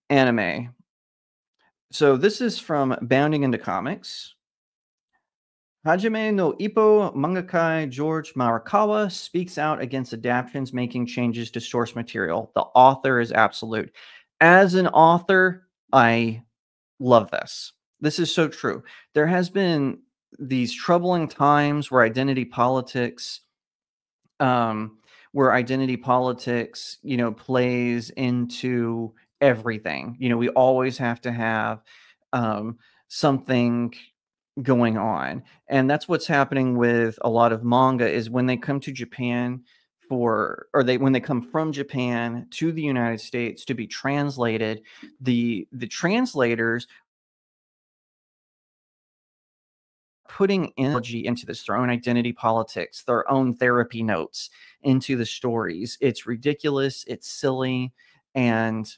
Anime. So this is from Bounding into Comics. Hajime no Ippo mangaka George Marakawa speaks out against adaptations making changes to source material. The author is absolute. As an author, I love this. This is so true. There has been these troubling times where identity politics, plays into everything. We always have to have something going on, and that's what's happening with a lot of manga. Is when they come to Japan when they come from Japan to the United States to be translated, the translators putting energy into this, their own identity politics, their own therapy notes into the stories. It's ridiculous, it's silly, and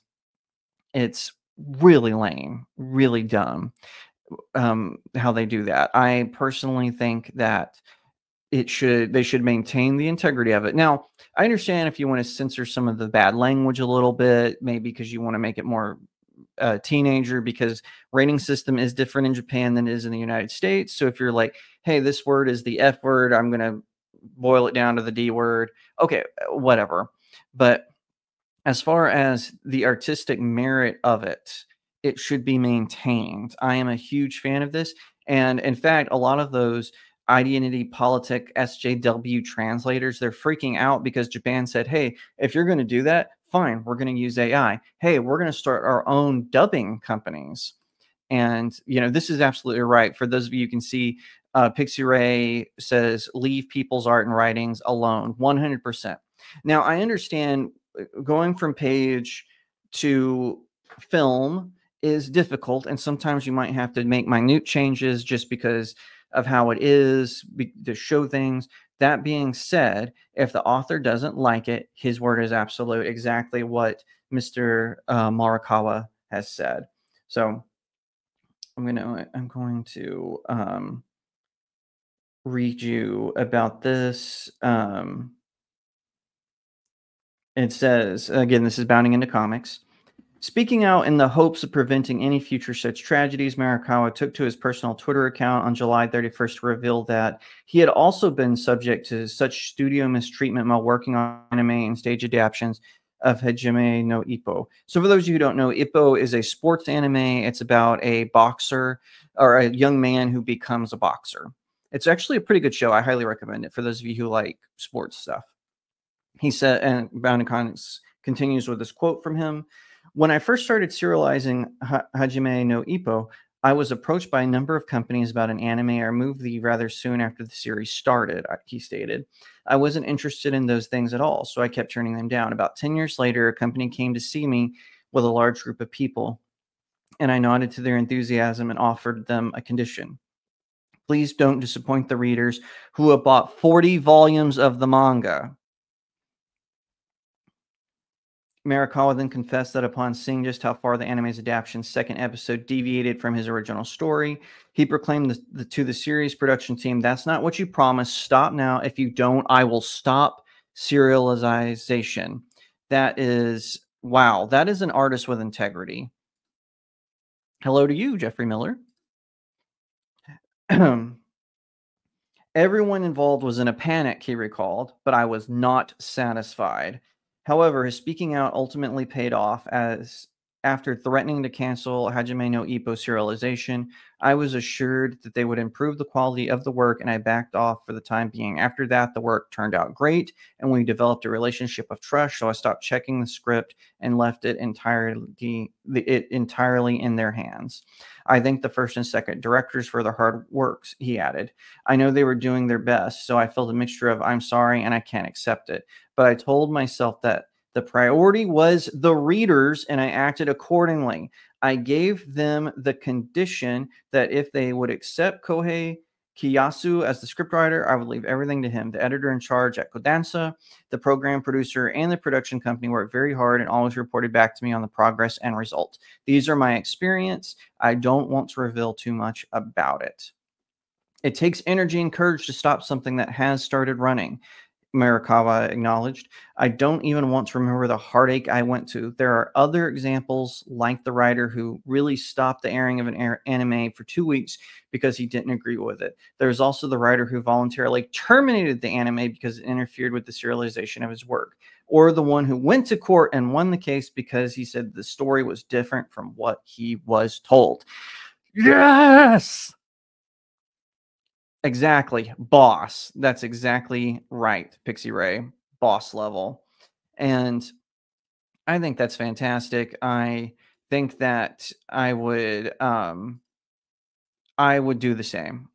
it's really lame, really dumb. How they do that. I personally think that they should maintain the integrity of it. Now, I understand if you want to censor some of the bad language a little bit, maybe because you want to make it more teenager, because rating system is different in Japan than it is in the United States. So if you're like, hey, this word is the F word, I'm going to boil it down to the D word. Okay, whatever. But as far as the artistic merit of it, it should be maintained. I am a huge fan of this. And in fact, a lot of those identity politic SJW translators, they're freaking out because Japan said, hey, if you're going to do that, fine, we're going to use AI. Hey, we're going to start our own dubbing companies. And, this is absolutely right. For those of you who can see, Pixie Ray says, leave people's art and writings alone, 100%. Now, I understand going from page to film is difficult, and sometimes you might have to make minute changes just because of how it is to show things. That being said, if the author doesn't like it, his word is absolute, exactly what Mr. Marakawa has said. So I'm going to read you about this. It says, again, this is Bounding into Comics. Speaking out in the hopes of preventing any future such tragedies, Marakawa took to his personal Twitter account on July 31st to reveal that he had also been subject to such studio mistreatment while working on anime and stage adaptations of Hajime no Ippo. So for those of you who don't know, Ippo is a sports anime. It's about a boxer, or a young man who becomes a boxer. It's actually a pretty good show. I highly recommend it for those of you who like sports stuff. He said, and Bounding Comics continues with this quote from him. When I first started serializing Hajime no Ippo, I was approached by a number of companies about an anime or movie rather soon after the series started, he stated. I wasn't interested in those things at all, so I kept turning them down. About 10 years later, a company came to see me with a large group of people, and I nodded to their enthusiasm and offered them a condition. Please don't disappoint the readers who have bought 40 volumes of the manga. Marakawa then confessed that upon seeing just how far the anime's adaptation's second episode deviated from his original story, he proclaimed to the series production team, "That's not what you promised. Stop now. If you don't, I will stop serialization." That is, wow, that is an artist with integrity. Hello to you, Jeffrey Miller. Everyone involved was in a panic, he recalled, but I was not satisfied. However, his speaking out ultimately paid off, as after threatening to cancel Hajime no Ippo serialization, I was assured that they would improve the quality of the work, and I backed off for the time being. After that, the work turned out great, and we developed a relationship of trust, so I stopped checking the script and left it entirely in their hands. I thank the first and second directors for their hard works, he added. I know they were doing their best, so I felt a mixture of I'm sorry and I can't accept it. But I told myself that the priority was the readers, and I acted accordingly. I gave them the condition that if they would accept Kohei Kiyasu as the scriptwriter, I would leave everything to him. The editor in charge at Kodansha, the program producer, and the production company worked very hard and always reported back to me on the progress and results. These are my experience. I don't want to reveal too much about it. It takes energy and courage to stop something that has started running. Marikawa acknowledged. I don't even want to remember the heartache I went to. There are other examples, like the writer who really stopped the airing of an anime for 2 weeks because he didn't agree with it. There's also the writer who voluntarily terminated the anime because it interfered with the serialization of his work, or the one who went to court and won the case because he said the story was different from what he was told. Yes! Exactly. Boss. That's exactly right, Pixie Ray. Boss level. And I think that's fantastic. I think that I would do the same.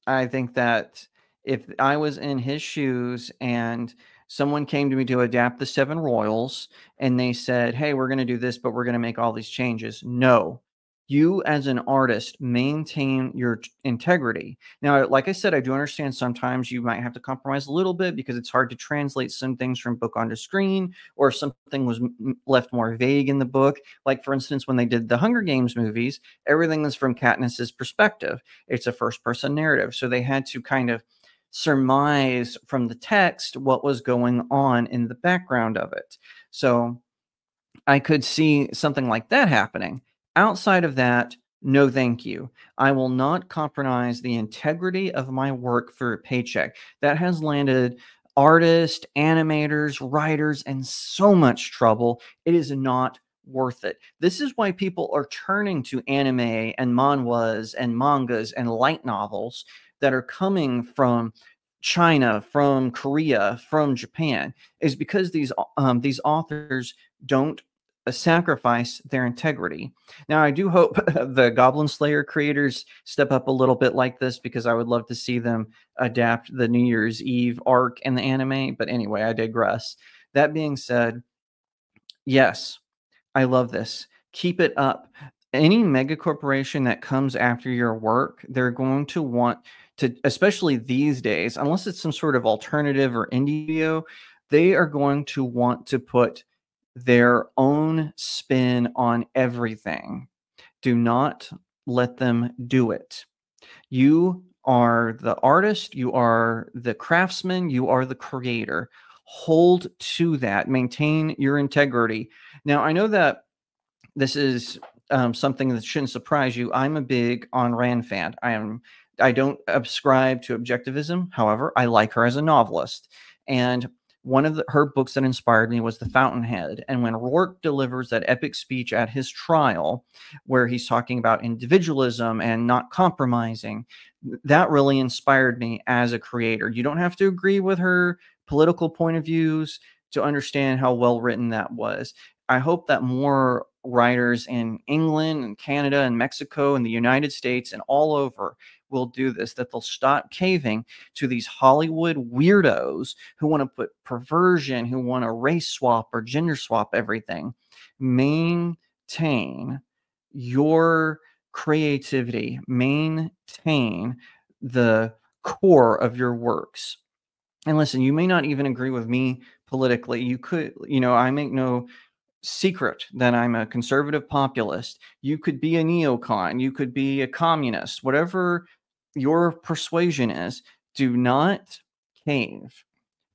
I think that if I was in his shoes and someone came to me to adapt the Seven Royals and they said, "Hey, we're going to do this, but we're going to make all these changes." No. You as an artist maintain your integrity. Now, like I said, I do understand sometimes you might have to compromise a little bit because it's hard to translate some things from book onto screen, or if something was left more vague in the book. Like, for instance, when they did the Hunger Games movies, everything is from Katniss's perspective. It's a first-person narrative. So they had to kind of surmise from the text what was going on in the background of it. So I could see something like that happening. Outside of that, no thank you. I will not compromise the integrity of my work for a paycheck. That has landed artists, animators, writers in so much trouble. It is not worth it. This is why people are turning to anime and manhwas and mangas and light novels that are coming from China, from Korea, from Japan, is because these authors don't sacrifice their integrity. Now, I do hope the Goblin Slayer creators step up a little bit like this, because I would love to see them adapt the New Year's Eve arc in the anime. But anyway, I digress. That being said, yes, I love this. Keep it up. Any mega corporation that comes after your work, they're going to want to, especially these days, unless it's some sort of alternative or indie video, they are going to want to put their own spin on everything. Do not let them do it. You are the artist, you are the craftsman, you are the creator. Hold to that. Maintain your integrity. Now, I know that this is something that shouldn't surprise you. I'm a big Ayn Rand fan. I don't subscribe to objectivism. However, I like her as a novelist. And one of her books that inspired me was The Fountainhead. And when Rourke delivers that epic speech at his trial, where he's talking about individualism and not compromising, that really inspired me as a creator. You don't have to agree with her political point of views to understand how well written that was. I hope that more writers in England and Canada and Mexico and the United States and all over will do this, that they'll stop caving to these Hollywood weirdos who want to put perversion, who want to race swap or gender swap everything. Maintain your creativity, maintain the core of your works. And listen, you may not even agree with me politically. You could, I make no secret that I'm a conservative populist. You could be a neocon, you could be a communist, whatever your persuasion is. Do not cave.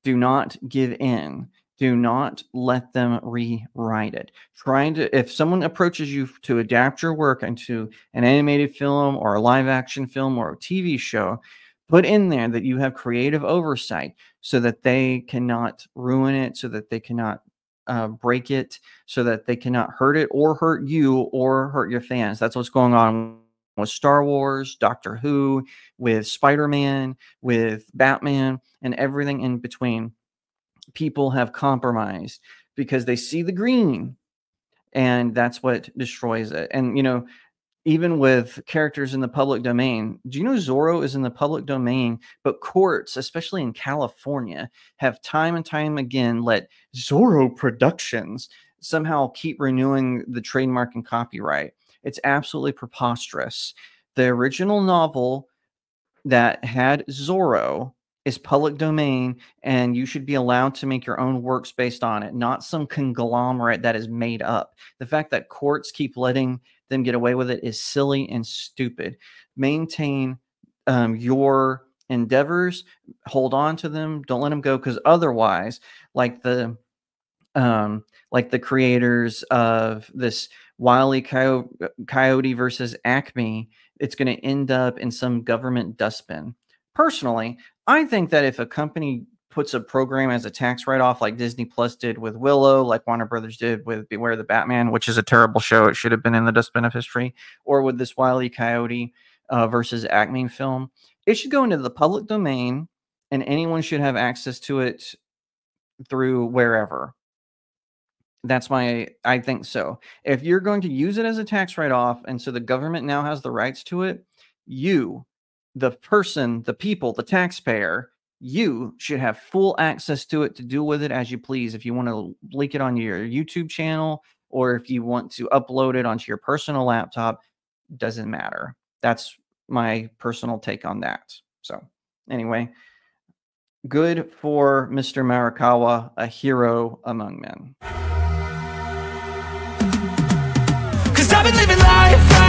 Do not give in. Do not let them rewrite it. If someone approaches you to adapt your work into an animated film or a live action film or a TV show, put in there that you have creative oversight so that they cannot ruin it, so that they cannot break it, so that they cannot hurt it or hurt you or hurt your fans. That's what's going on with Star Wars, Doctor Who, with Spider-Man, with Batman, and everything in between. People have compromised because they see the green, and that's what destroys it. And, even with characters in the public domain, do you know Zorro is in the public domain, but courts, especially in California, have time and time again let Zorro Productions somehow keep renewing the trademark and copyright? It's absolutely preposterous. The original novel that had Zorro is public domain, and you should be allowed to make your own works based on it, not some conglomerate that is made up. The fact that courts keep letting them get away with it is silly and stupid. Maintain your endeavors, hold on to them. Don't let them go, because otherwise, like the creators of this Wile E. Coyote versus Acme, it's going to end up in some government dustbin. Personally, I think that if a company puts a program as a tax write-off, like Disney Plus did with Willow, like Warner Brothers did with Beware the Batman, which is a terrible show, it should have been in the dustbin of history, or with this Wile E. Coyote versus Acme film, it should go into the public domain, and anyone should have access to it through wherever. I think so. If you're going to use it as a tax write-off, and so the government now has the rights to it, you, the person, the people, the taxpayer, you should have full access to it to do with it as you please. If you want to leak it on your YouTube channel, or if you want to upload it onto your personal laptop, doesn't matter. That's my personal take on that. So anyway, good for Mr. Marikawa, a hero among men. 'Cause I've been living life